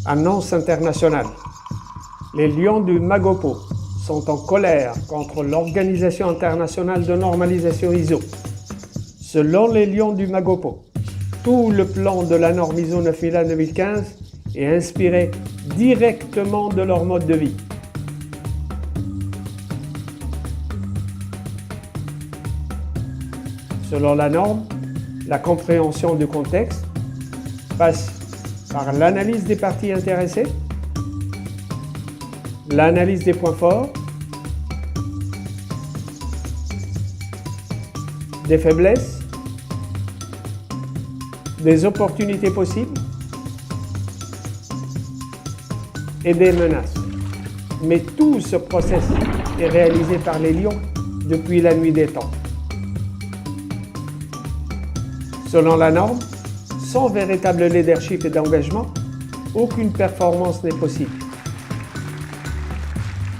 Annonce internationale. Les lions du Magopo sont en colère contre l'Organisation internationale de normalisation ISO. Selon les lions du Magopo, tout le plan de la norme ISO 9001-2015 est inspiré directement de leur mode de vie. Selon la norme, la compréhension du contexte passe par l'analyse des parties intéressées, l'analyse des points forts, des faiblesses, des opportunités possibles et des menaces. Mais tout ce process est réalisé par les lions depuis la nuit des temps. Selon la norme, sans véritable leadership et d'engagement, aucune performance n'est possible.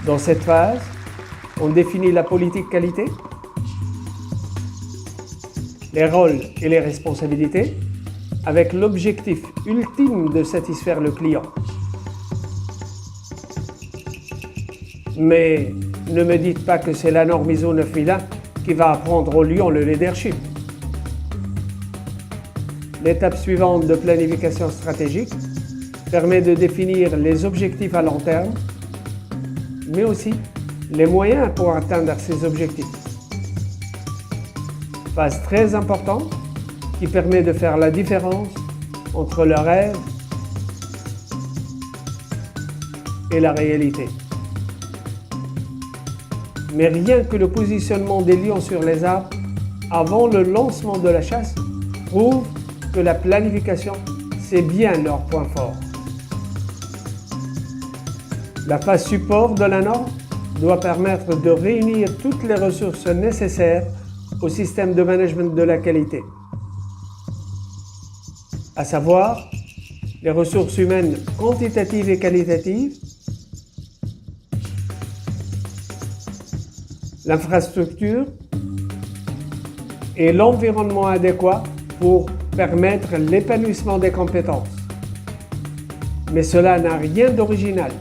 Dans cette phase, on définit la politique qualité, les rôles et les responsabilités, avec l'objectif ultime de satisfaire le client. Mais ne me dites pas que c'est la norme ISO 9001 qui va apprendre aux lions le leadership. L'étape suivante de planification stratégique permet de définir les objectifs à long terme, mais aussi les moyens pour atteindre ces objectifs. Phase très importante qui permet de faire la différence entre le rêve et la réalité. Mais rien que le positionnement des lions sur les arbres avant le lancement de la chasse prouve que la planification, c'est bien leur point fort. La phase support de la norme doit permettre de réunir toutes les ressources nécessaires au système de management de la qualité, à savoir les ressources humaines quantitatives et qualitatives, l'infrastructure et l'environnement adéquat pour permettre l'épanouissement des compétences. Mais cela n'a rien d'original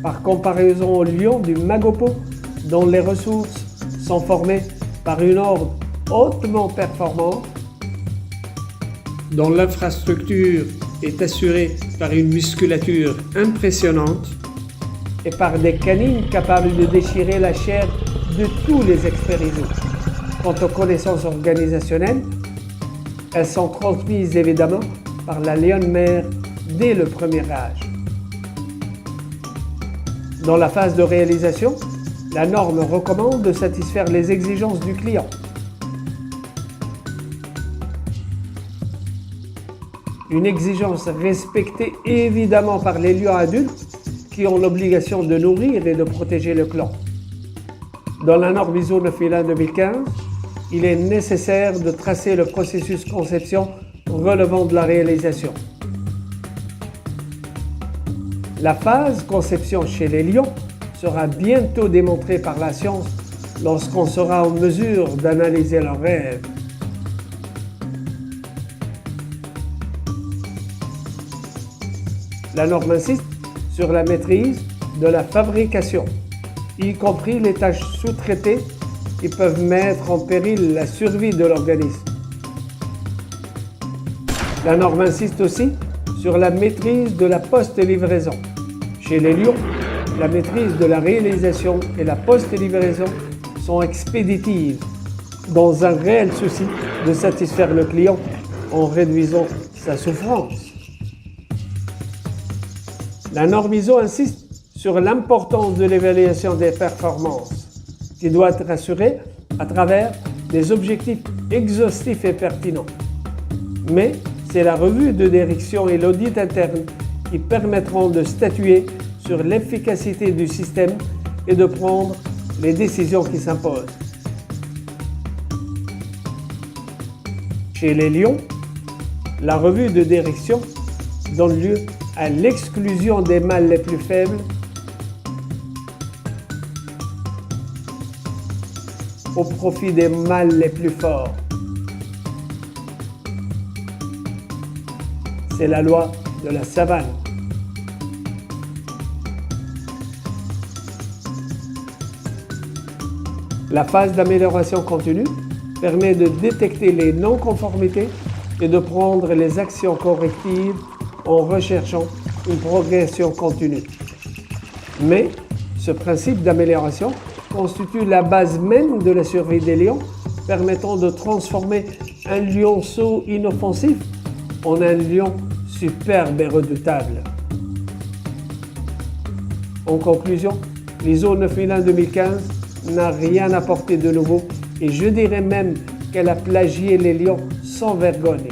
par comparaison aux lions du Magopo dont les ressources sont formées par une horde hautement performante, dont l'infrastructure est assurée par une musculature impressionnante et par des canines capables de déchirer la chair de tous les experts ISO. Quant aux connaissances organisationnelles, elles sont transmises évidemment par la lionne mère dès le premier âge. Dans la phase de réalisation, la norme recommande de satisfaire les exigences du client. Une exigence respectée évidemment par les lions adultes qui ont l'obligation de nourrir et de protéger le clan. Dans la norme ISO 9001-2015, il est nécessaire de tracer le processus conception relevant de la réalisation. La phase conception chez les lions sera bientôt démontrée par la science lorsqu'on sera en mesure d'analyser leurs rêves. La norme insiste sur la maîtrise de la fabrication, y compris les tâches sous-traitées qui peuvent mettre en péril la survie de l'organisme. La norme insiste aussi sur la maîtrise de la post-livraison. Chez les lions, la maîtrise de la réalisation et la post-livraison sont expéditives, dans un réel souci de satisfaire le client en réduisant sa souffrance. La norme ISO insiste sur l'importance de l'évaluation des performances, qui doit être assurée à travers des objectifs exhaustifs et pertinents. Mais c'est la revue de direction et l'audit interne qui permettront de statuer sur l'efficacité du système et de prendre les décisions qui s'imposent. Chez les lions, la revue de direction donne lieu à l'exclusion des mâles les plus faibles au profit des mâles les plus forts. C'est la loi de la savane. La phase d'amélioration continue permet de détecter les non-conformités et de prendre les actions correctives en recherchant une progression continue. Mais ce principe d'amélioration constitue la base même de la survie des lions, permettant de transformer un lionceau inoffensif en un lion superbe et redoutable. En conclusion, l'ISO 9001-2015 n'a rien apporté de nouveau et je dirais même qu'elle a plagié les lions sans vergogne.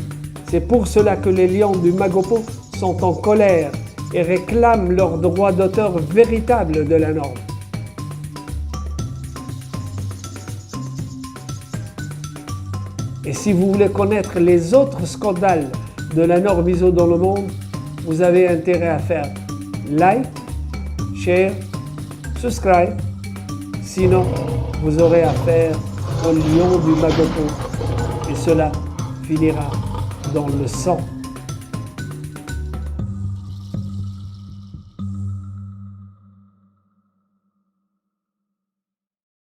C'est pour cela que les lions du Magopo sont en colère et réclament leur droit d'auteur véritable de la norme. Et si vous voulez connaître les autres scandales de la norme ISO dans le monde, vous avez intérêt à faire like, share, subscribe. Sinon, vous aurez affaire au lion du Magopo et cela finira dans le sang.